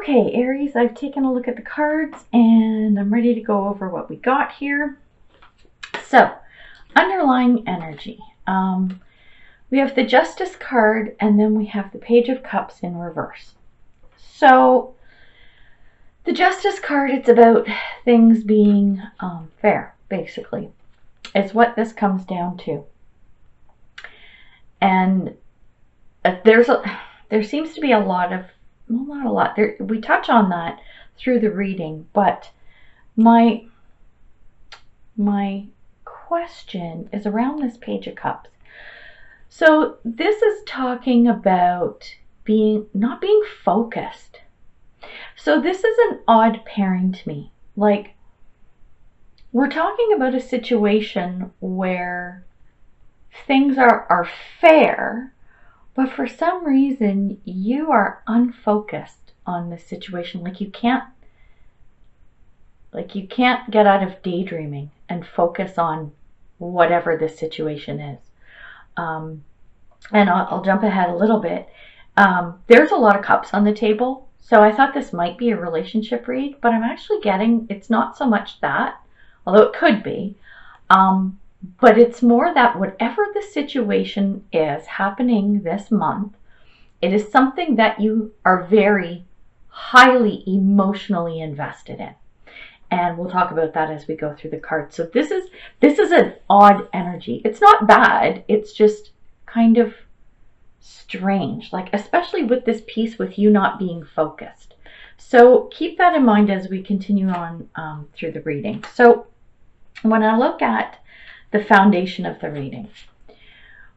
Okay, Aries, I've taken a look at the cards and I'm ready to go over what we got here. So, underlying energy. We have the Justice card and then we have the Page of Cups in reverse. So, the Justice card, it's about things being fair, basically. It's what this comes down to. And there seems to be a lot. We touch on that through the reading, but my question is around this Page of Cups. So this is talking about not being focused. So this is an odd pairing to me. Like, we're talking about a situation where things are fair, but for some reason you are unfocused on this situation. Like you can't get out of daydreaming and focus on whatever this situation is. And I'll jump ahead a little bit. There's a lot of cups on the table, so I thought this might be a relationship read, but I'm actually getting it's not so much that, although it could be. But it's more that whatever the situation is happening this month, it is something that you are very highly emotionally invested in. And we'll talk about that as we go through the cards. So this is an odd energy. It's not bad. It's just kind of strange, like especially with this piece with you not being focused. So keep that in mind as we continue on through the reading. So when I look at the foundation of the reading,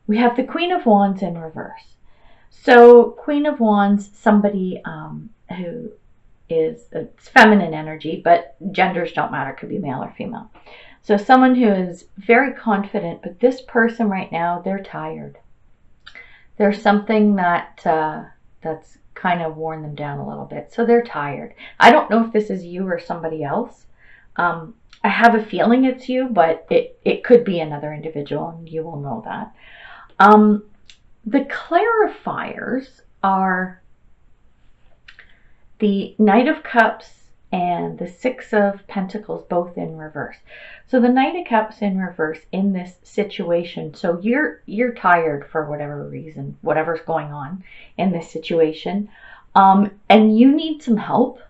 we have the Queen of Wands in reverse. So Queen of Wands, somebody who it's feminine energy, but genders don't matter, it could be male or female. So someone who is very confident, but this person right now, they're tired. There's something that's kind of worn them down a little bit, so they're tired. I don't know if this is you or somebody else. I have a feeling it's you, but it could be another individual, and you will know that. The clarifiers are the Knight of Cups and the Six of Pentacles, both in reverse. So the Knight of Cups in reverse in this situation. So you're tired for whatever reason, whatever's going on in this situation, and you need some help,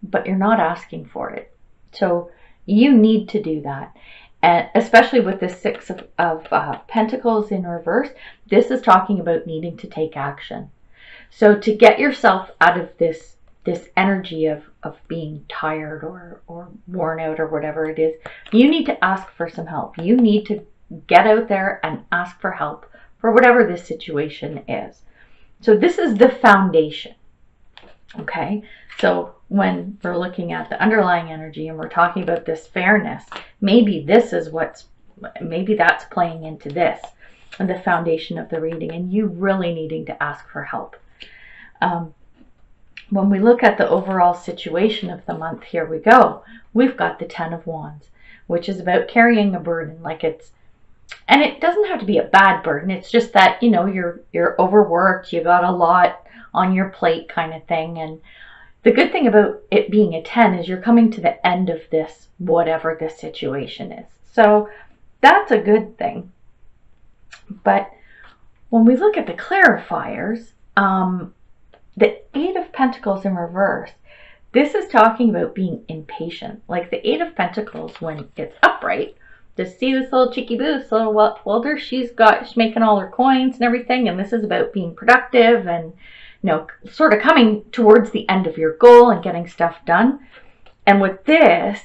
but you're not asking for it. So you need to do that. And especially with the Six of Pentacles in reverse, this is talking about needing to take action. So to get yourself out of this energy of being tired or worn out or whatever it is, you need to ask for some help. You need to get out there and ask for help for whatever this situation is. So this is the foundation. Okay, so when we're looking at the underlying energy and we're talking about this fairness, maybe that's playing into this and the foundation of the reading, and you really needing to ask for help. When we look at the overall situation of the month, here we go. We've got the Ten of Wands, which is about carrying a burden. And it doesn't have to be a bad burden. It's just that, you're overworked, you got a lot on your plate kind of thing. And the good thing about it being a 10 is you're coming to the end of this, whatever this situation is. So that's a good thing. But when we look at the clarifiers, the Eight of Pentacles in reverse, this is talking about being impatient. Like the Eight of Pentacles, when it's upright, just see this little cheeky boo, this little welder, she's making all her coins and everything, and this is about being productive and, sort of coming towards the end of your goal and getting stuff done. And with this,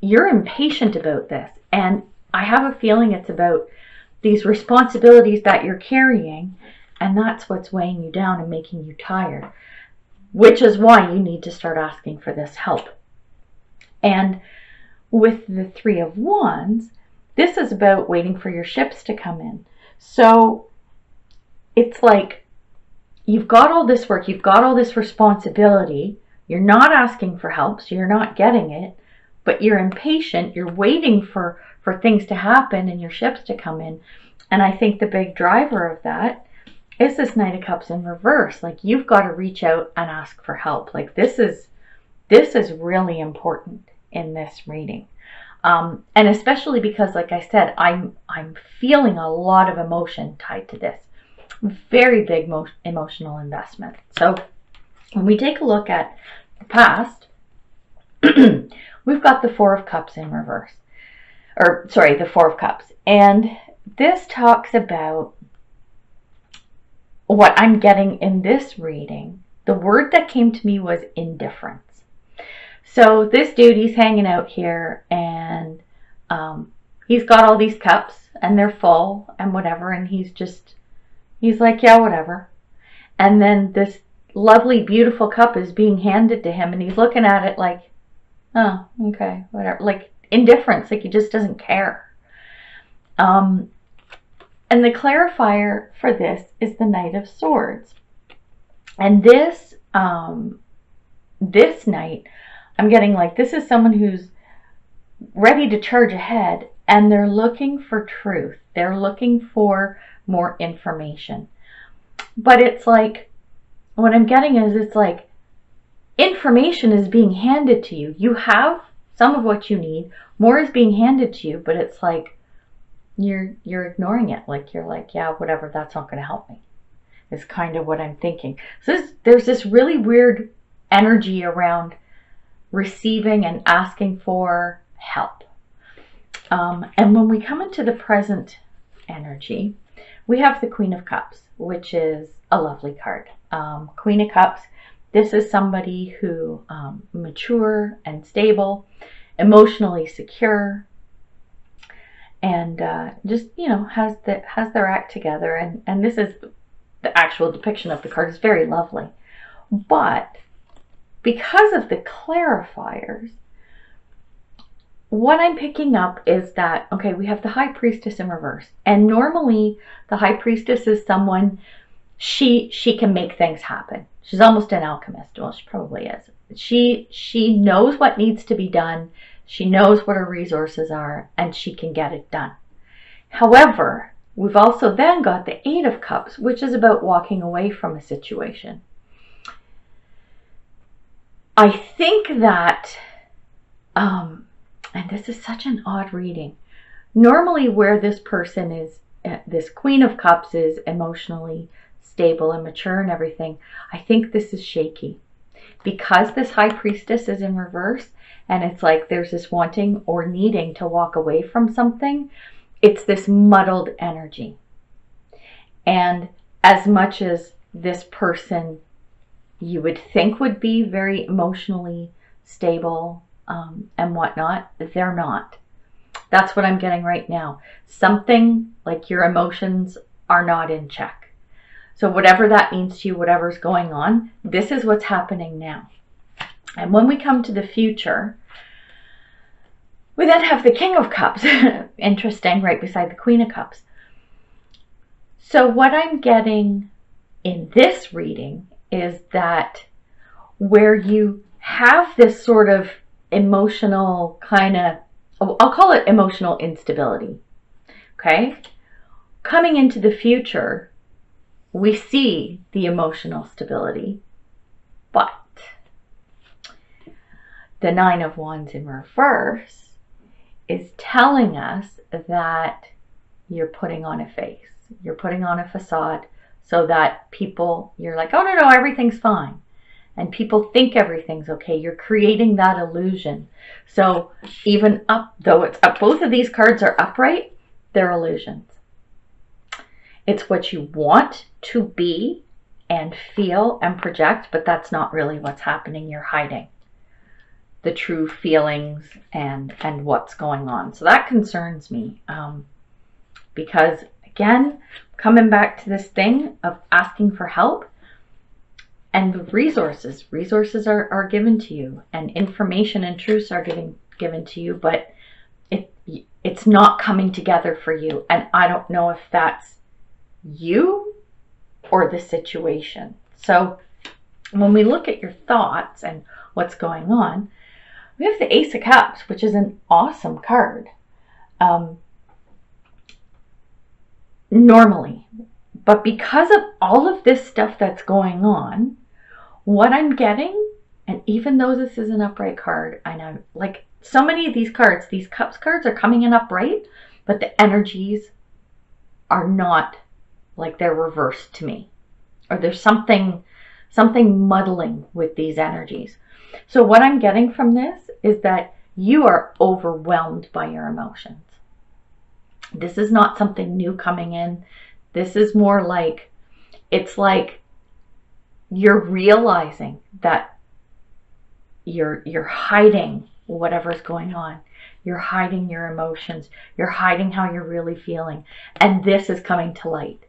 you're impatient about this. And I have a feeling it's about these responsibilities that you're carrying, and that's what's weighing you down and making you tired, which is why you need to start asking for this help. And with the Three of Wands, this is about waiting for your ships to come in. So it's like you've got all this work, you've got all this responsibility, you're not asking for help, so you're not getting it, but you're impatient, you're waiting for things to happen and your ships to come in. And I think the big driver of that is this Knight of Cups in reverse. Like, you've got to reach out and ask for help. Like, this is really important in this reading. And especially because, like I said, I'm feeling a lot of emotion tied to this. Very big emotional investment. So when we take a look at the past, we've got the Four of Cups in reverse. Or, sorry, the Four of Cups. And this talks about what I'm getting in this reading. The word that came to me was indifference. So this dude, he's hanging out here, and he's got all these cups, and they're full, and whatever, and he's like, yeah, whatever. And then this lovely, beautiful cup is being handed to him, and he's looking at it like, oh, okay, whatever. Like, indifference, like he just doesn't care. And the clarifier for this is the Knight of Swords. And this knight, I'm getting like, this is someone who's ready to charge ahead, and they're looking for truth. They're looking for more information. But it's like, what I'm getting is, it's like information is being handed to you. You have some of what you need. More is being handed to you, but it's like you're ignoring it. Like, you're like, yeah, whatever, that's not going to help me. Is kind of what I'm thinking. So there's this really weird energy around receiving and asking for help. And when we come into the present energy, we have the Queen of Cups, which is a lovely card. Queen of Cups, this is somebody who mature and stable, emotionally secure, and just, you know, has their act together. And this is the actual depiction of the card. Is very lovely. But because of the clarifiers, what I'm picking up is that, okay, we have the High Priestess in reverse. And normally the High Priestess is someone, she can make things happen. She's almost an alchemist. Well, she probably is. She knows what needs to be done. She knows what her resources are, and she can get it done. However, we've also then got the Eight of Cups, which is about walking away from a situation. I think that, and this is such an odd reading, normally where this person is, this Queen of Cups is emotionally stable and mature and everything, I think this is shaky. Because this High Priestess is in reverse, and it's like there's this wanting or needing to walk away from something, it's this muddled energy. And as much as this person you would think would be very emotionally stable and whatnot, they're not. That's what I'm getting right now. Something like your emotions are not in check. So whatever that means to you, whatever's going on, this is what's happening now. And when we come to the future, we then have the King of Cups. Interesting, right beside the Queen of Cups. So what I'm getting in this reading is that where you have this sort of emotional kind of, I'll call it emotional instability, okay? Coming into the future, we see the emotional stability, but the Nine of Wands in reverse is telling us that you're putting on a face. You're putting on a facade so that people, you're like, oh, no, everything's fine. And people think everything's okay. You're creating that illusion. So even up, though it's up, both of these cards are upright, they're illusions. It's what you want to be and feel and project, but that's not really what's happening. You're hiding the true feelings and what's going on. So that concerns me because, again, coming back to this thing of asking for help, and resources are given to you, and information and truths are given to you, but it's not coming together for you. And I don't know if that's you or the situation. So when we look at your thoughts and what's going on, we have the Ace of Cups, which is an awesome card. Normally, But because of all of this stuff that's going on, what I'm getting, and even though this is an upright card, I know, like so many of these cards, these cups cards are coming in upright, but the energies are not, like, they're reversed to me, or there's something muddling with these energies. So what I'm getting from this is that you are overwhelmed by your emotions. This is not something new coming in. This is more like, it's like you're realizing that you're hiding whatever's going on. You're hiding your emotions. You're hiding how you're really feeling. And this is coming to light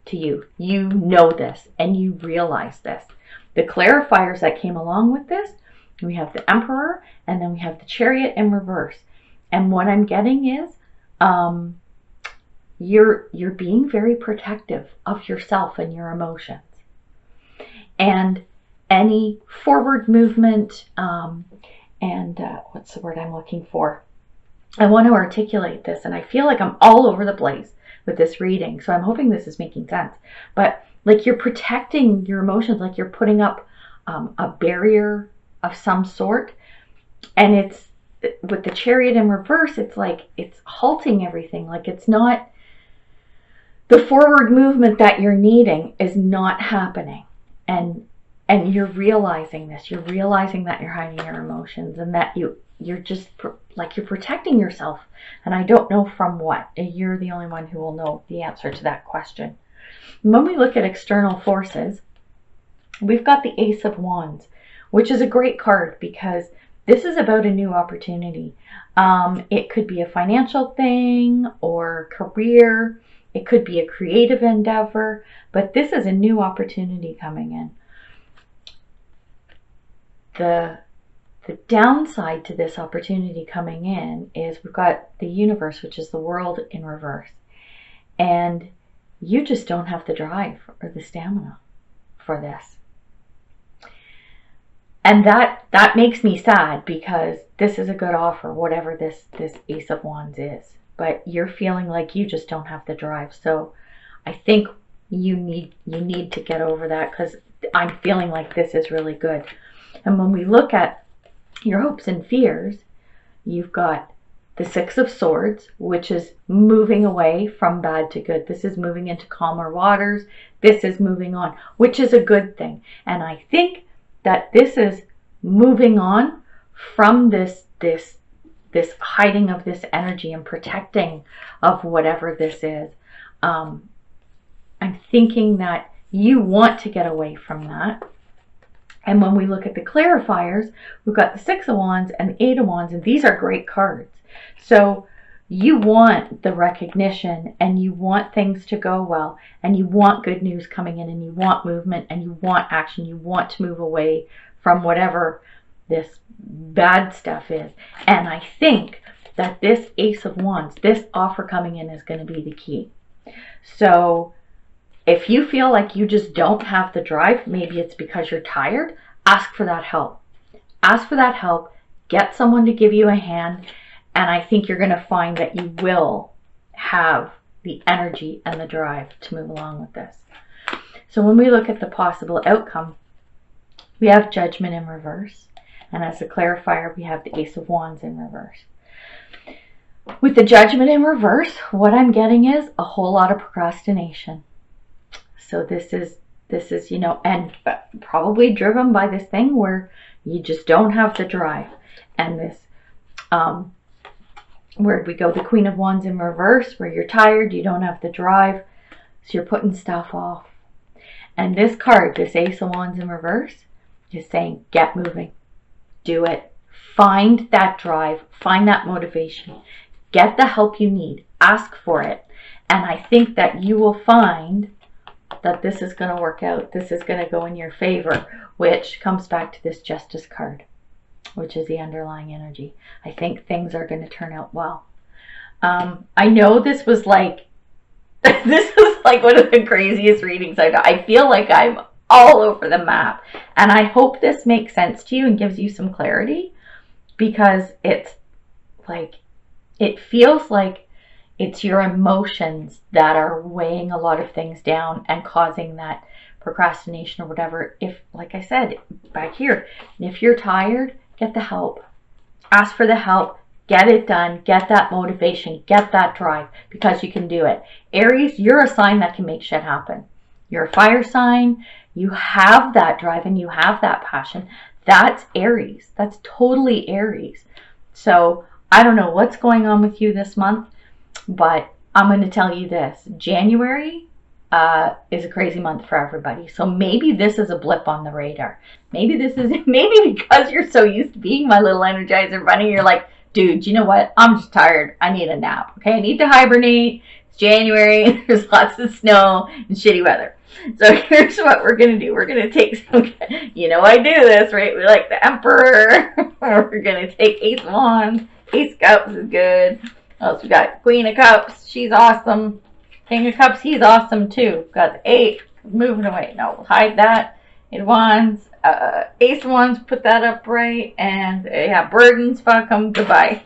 to you. You know this and you realize this. The clarifiers that came along with this, we have the Emperor and then we have the Chariot in reverse. And what I'm getting is you're being very protective of yourself and your emotions. And any forward movement, what's the word I'm looking for? I want to articulate this, and I feel like I'm all over the place with this reading, so I'm hoping this is making sense. But like, you're protecting your emotions, like you're putting up a barrier of some sort, and it's with the Chariot in reverse, it's like it's halting everything. Like, it's not, the forward movement that you're needing is not happening. And you're realizing this. You're realizing that you're hiding your emotions, and that you're just like, you're protecting yourself. And I don't know from what. You're the only one who will know the answer to that question. When we look at external forces, we've got the Ace of Wands, which is a great card because this is about a new opportunity. It could be a financial thing or career. It could be a creative endeavor, but this is a new opportunity coming in. The downside to this opportunity coming in is we've got the universe, which is the world, in reverse. And you just don't have the drive or the stamina for this. And that makes me sad, because this is a good offer, whatever this Ace of Wands is. But you're feeling like you just don't have the drive. So I think you need to get over that, because I'm feeling like this is really good. And when we look at your hopes and fears, you've got the Six of Swords, which is moving away from bad to good. This is moving into calmer waters. This is moving on, which is a good thing. And I think that this is moving on from this hiding of this energy and protecting of whatever this is. I'm thinking that you want to get away from that. And when we look at the clarifiers, we've got the Six of Wands and the Eight of Wands, and these are great cards. So you want the recognition, and you want things to go well, and you want good news coming in, and you want movement, and you want action. You want to move away from whatever this bad stuff is. And I think that this Ace of Wands, this offer coming in, is going to be the key. So if you feel like you just don't have the drive, maybe it's because you're tired, ask for that help. Ask for that help. Get someone to give you a hand. And I think you're going to find that you will have the energy and the drive to move along with this. So when we look at the possible outcome, we have Judgment in reverse. And as a clarifier, we have the Ace of Wands in reverse. With the Judgment in reverse, what I'm getting is a whole lot of procrastination. So this is, and probably driven by this thing where you just don't have the drive. And this, where'd we go? The Queen of Wands in reverse, where you're tired, you don't have the drive, so you're putting stuff off. And this card, this Ace of Wands in reverse, is saying, get moving, do it. Find that drive, find that motivation, get the help you need, ask for it. And I think that you will find that this is going to work out. This is going to go in your favor, which comes back to this Justice card, which is the underlying energy. I think things are going to turn out well. I know this was like, this was like one of the craziest readings I've done. I feel like I'm all over the map. And I hope this makes sense to you and gives you some clarity, because it's like, it feels like It's your emotions that are weighing a lot of things down and causing that procrastination or whatever. If, like I said, back here, if you're tired, get the help. Ask for the help. Get it done. Get that motivation. Get that drive, because you can do it. Aries, you're a sign that can make shit happen. You're a fire sign. You have that drive and you have that passion. That's Aries. That's totally Aries. So I don't know what's going on with you this month, but I'm going to tell you this. January is a crazy month for everybody. So maybe this is a blip on the radar. Maybe because you're so used to being my little Energizer bunny, you're like, dude, you know what? I'm just tired. I need a nap. Okay, I need to hibernate. It's January. There's lots of snow and shitty weather. So here's what we're going to do. We're going to take some, you know I do this, right? We like the Emperor. We're going to take Ace of Wands. Ace of Cups is good. What else we got? Queen of Cups. She's awesome. King of Cups. He's awesome too. Got the 8. Moving away. No, we'll hide that. Eight of Wands. Ace of Wands. Put that up right. And yeah, burdens. Fuck them. Goodbye.